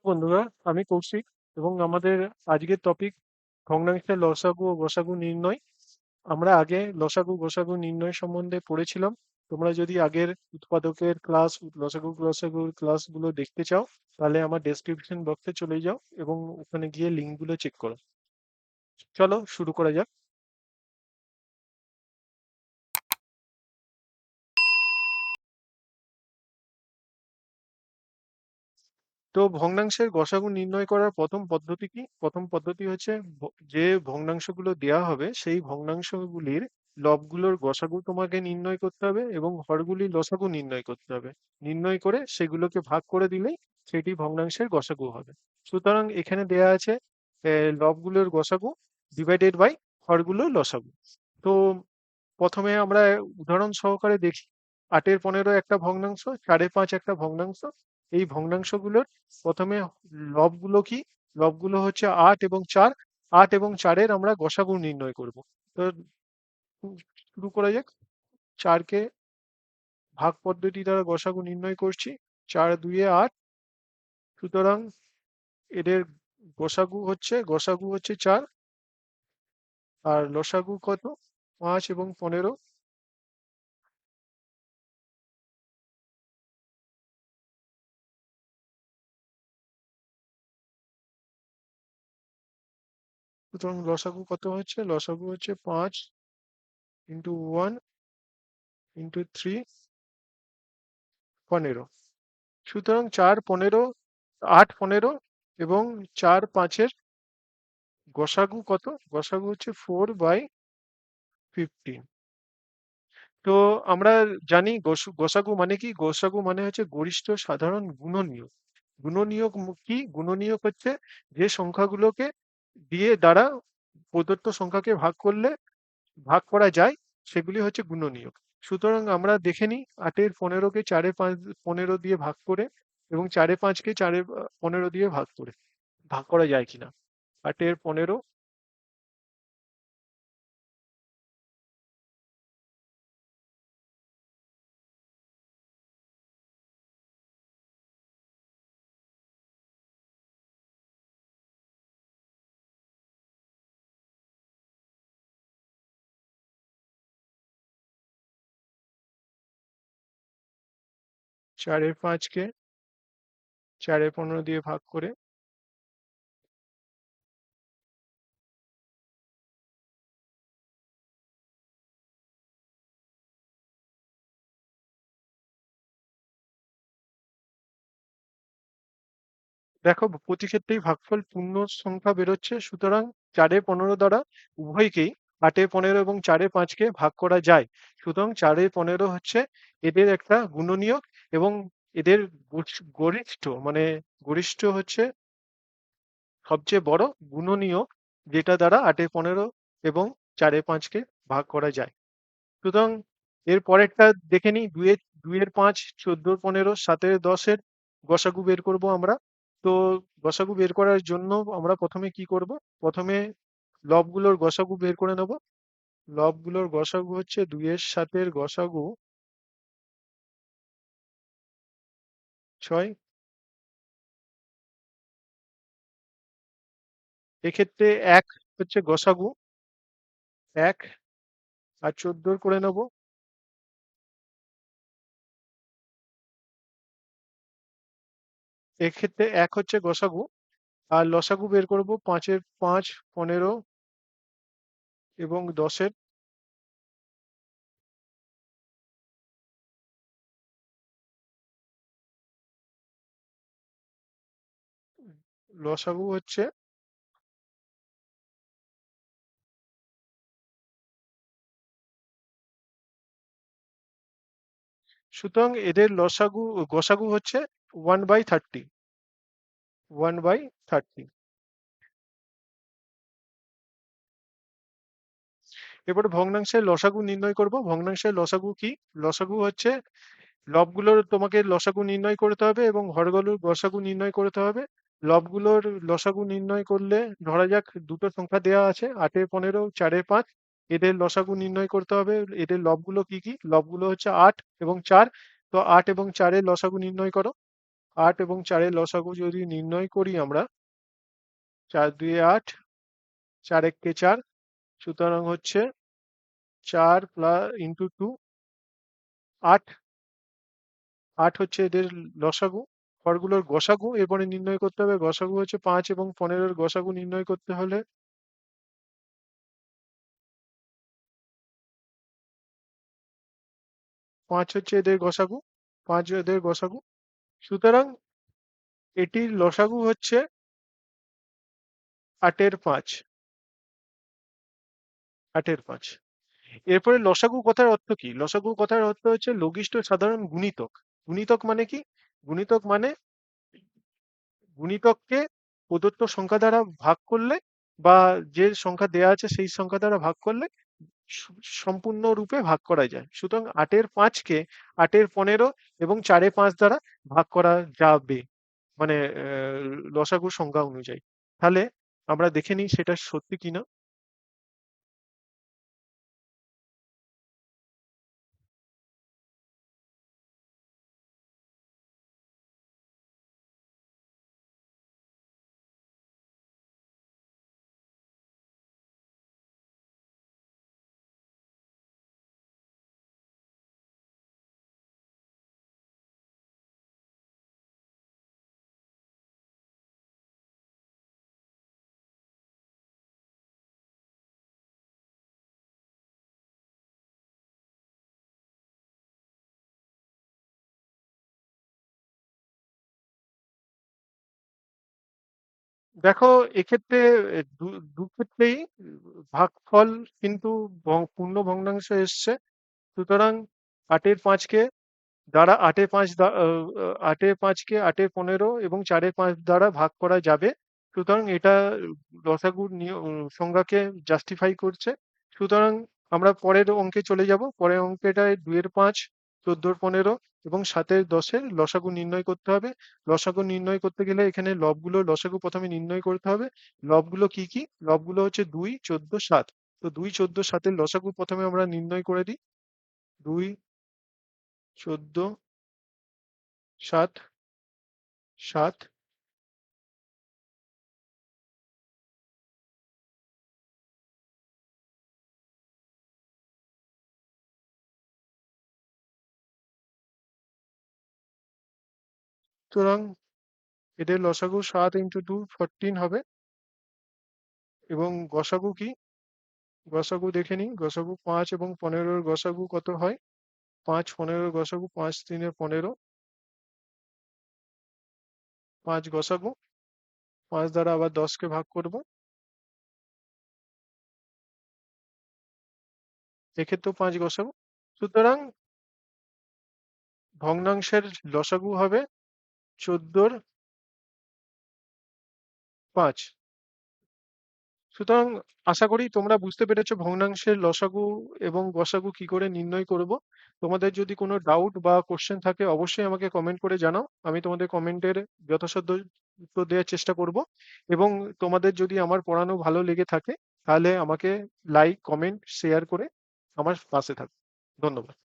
বন্ধুরা, আমি কৌশিক এবং আমাদের আজকের টপিক ভগ্নাংশের লসাগু ও গসাগু নির্ণয়। আমরা আগে লসাগু গসাগু নির্ণয় সম্বন্ধে পড়েছিলাম। তোমরা যদি আগের উৎপাদকের ক্লাস, লসাগু গসাগুর ক্লাসগুলো দেখতে চাও, তাহলে আমার ডেসক্রিপশন বক্সে চলে যাও এবং ওখানে গিয়ে লিঙ্কগুলো চেক করো। চলো শুরু করা যাক। তো ভগ্নাংশের গসাগু নির্ণয় করার প্রথম পদ্ধতি কি? প্রথম পদ্ধতি হচ্ছে যে ভগ্নাংশগুলো দেয়া হবে সেই ভগ্নাংশগুলির লবগুলোর গসাগু তোমাকে নির্ণয় করতে হবে এবং হরগুলির লসাগু নির্ণয় করতে হবে। নির্ণয় করে সেগুলোকে ভাগ করে দিলেই সেটি ভগ্নাংশের গসাগু হবে। সুতরাং এখানে দেয়া আছে লবগুলোর গসাগু ডিভাইডেড বাই হরগুলোর লসাগু। তো প্রথমে আমরা উদাহরণ সহকারে দেখি। 8-এর 15 একটা ভগ্নাংশ, 5.5 একটা ভগ্নাংশ। এই ভগ্নাংশগুলোর প্রথমে লবগুলো কি? লবগুলো হচ্ছে 8 এবং 4। 8 এবং 4-এর আমরা গসাগু নির্ণয় করব। তো শুরু করা যাক। 4কে ভাগ পদ্ধতি দ্বারা গসাগু নির্ণয় করছি। 4 2 8। সুতরাং এদের গসাগু হচ্ছে 4, আর লসাগু কত? 5 এবং 15। সুতরাং লসাগু কত হচ্ছে? লসাগু হচ্ছে 5 × 1 × 3 15। সুতরাং 4 15, 8 15 এবং 4 5-এর গসাগু কত? গসাগু হচ্ছে 4/15। তো আমরা জানি গসাগু মানে কি? গসাগু মানে হচ্ছে গরিষ্ঠ সাধারণ গুণনীয়ক। গুণনীয়ক কি? গুণনীয়ক হচ্ছে যে সংখ্যাগুলোকে দিয়ে দ্বারা প্রদত্ত সংখ্যাকে ভাগ করা যায়, সেগুলি হচ্ছে গুণনীয়ক। সুতরাং আমরা দেখে নিই 8-এর 15-কে 4-এ 15 দিয়ে ভাগ করে এবং 4-এ 5-কে 4-এ 15 দিয়ে ভাগ করা যায় কিনা। 8-এর 15, 4-এর 5-কে 4-এ 15 দিয়ে ভাগ করে দেখো প্রতি ক্ষেত্রেই ভাগফল পূর্ণ সংখ্যা বেরোচ্ছে। সুতরাং 4-এ 15 দ্বারা উভয়কেই 8-এ 15 এবং 4-এ 5-কে ভাগ করা যায়। সুতরাং 4-এ 15 হচ্ছে এদের একটা গুণনীয়ক এবং এদের গরিষ্ঠ মানে গরিষ্ঠ হচ্ছে সবচেয়ে বড় গুণনীয়ক, যেটা দ্বারা 8-এ 15 এবং 4-এ 5-কে ভাগ করা যায়। সুতরাং এর পরেরটা দেখে নিই। 2-এর 5, 14-15, 7-এর 10-এর গসাগু বের করব আমরা। তো গসাগু বের করার জন্য আমরা প্রথমে কি করব? প্রথমে লবগুলোর গসাগু বের করে নেব। লবগুলোর গসাগু হচ্ছে 2-এর 7-এর গসাগু 6। এক্ষেত্রে 1 হচ্ছে গসাগু, 1 আর 14 করে নেব। এক্ষেত্রে 1 হচ্ছে গসাগু, আর লসাগু বের করব 5-এর 5, 15 এবং 10-এর। লসাগু হচ্ছে, সুতরাং এদের গসাগু হচ্ছে 1/30। 1/30। এবারে ভগ্নাংশের লসাগু নির্ণয় করব। ভগ্নাংশের লসাগু কি? লসাগু হচ্ছে লবগুলোর তোমাকে লসাগু নির্ণয় করতে হবে এবং হরগুলোর গসাগু নির্ণয় করতে হবে। লবগুলোর লসাগু নির্ণয় করলে ধরা যাক দুটো সংখ্যা দেওয়া আছে, 8-এর 15, 4-এর 5। এদের লসাগু নির্ণয় করতে হবে। এদের লবগুলো কি কি? লবগুলো হচ্ছে 8 এবং 4। তো 8 এবং 4-এর লসাগু নির্ণয় করো। 8 এবং 4 এর লসাগু যদি নির্ণয় করি আমরা, 4 2 8, 4 1 4, সুতরাং হচ্ছে 4 প্লাস ইন্টু 2, 8। 8 হচ্ছে এদের লসাগু, হরগুলোর গসাগু এরপরে নির্ণয় করতে হবে। গসাগু হচ্ছে 5 এবং 15 এর গসাগু নির্ণয় করতে হলে 5 হচ্ছে এদের গসাগু, 5 এদের গসাগু। সুতরাং এটির লসাগু হচ্ছে 8 এর 5, 8 এর 5। এরপরে লসাগু কথার অর্থ কি? লসাগু কথার অর্থ হচ্ছে লঘিষ্ঠ সাধারণ গুণিতক। গুণিতক মানে কি? গুণিতক মানে গুণিতককে প্রদত্ত সংখ্যা দ্বারা ভাগ করলে, বা যে সংখ্যা দেয়া আছে সেই সংখ্যা দ্বারা ভাগ করলে সম্পূর্ণরূপে ভাগ করা যায়। সুতরাং 8 এর 5 কে 8 এর 15 এবং 4 এর 5 দ্বারা ভাগ করা যাবে, মানে লসাগুর সংখ্যা অনুযায়ী। তাহলে আমরা দেখে নিই সেটা সত্যি কিনা। দেখো, এক্ষেত্রে দু ক্ষেত্রেই ভাগফল কিন্তু পূর্ণ ভগ্নাংশ এসছে। সুতরাং 8 এর 5 কে দ্বারা 8 এর 5 8 এর 5 কে 8 এর 15 এবং 4 এর 5 দ্বারা ভাগ করা যাবে। সুতরাং এটা লসাগুর সংজ্ঞাকে জাস্টিফাই করছে। সুতরাং আমরা পরের অঙ্কে চলে যাব। পরের অঙ্কেটায় 2 এর 5, 14 এর 15 এবং 7 এর 10 এর লসাগু নির্ণয় করতে হবে। লসাগু নির্ণয় করতে গেলে এখানে লসাগু প্রথমে নির্ণয় করতে হবে। লবগুলো কি কি? লবগুলো হচ্ছে 2, 14, 7। তো 2, 14, 7 এর লসাগু প্রথমে আমরা নির্ণয় করে দিই। 2, 14, 7, 7। সুতরাং এদের লসাগু 7 ইন্টু 2 14 হবে। এবং গসাগু কি? গসাগু দেখে নিই। গসাগু 5 এবং 15 এর গসাগু কত হয়? 5 15 এর গসাগু 5 3 এ 15, 5 গসাগু। 5 দ্বারা আবার 10 কে ভাগ করব, এক্ষেত্রেও 5 গসাগু। সুতরাং ভগ্নাংশের লসাগু হবে 14 এর 5। সুতরাং আশা করি তোমরা বুঝতে পেরেছো ভগ্নাংশের লসাগু এবং গসাগু কি করে নির্ণয় করব। তোমাদের যদি কোনো ডাউট বা কোশ্চেন থাকে অবশ্যই আমাকে কমেন্ট করে জানাও। আমি তোমাদের কমেন্টের যথাসাধ্য উত্তর দেওয়ার চেষ্টা করব। এবং তোমাদের যদি আমার পড়ানো ভালো লেগে থাকে তাহলে আমাকে লাইক, কমেন্ট, শেয়ার করে আমার পাশে থাকো। ধন্যবাদ।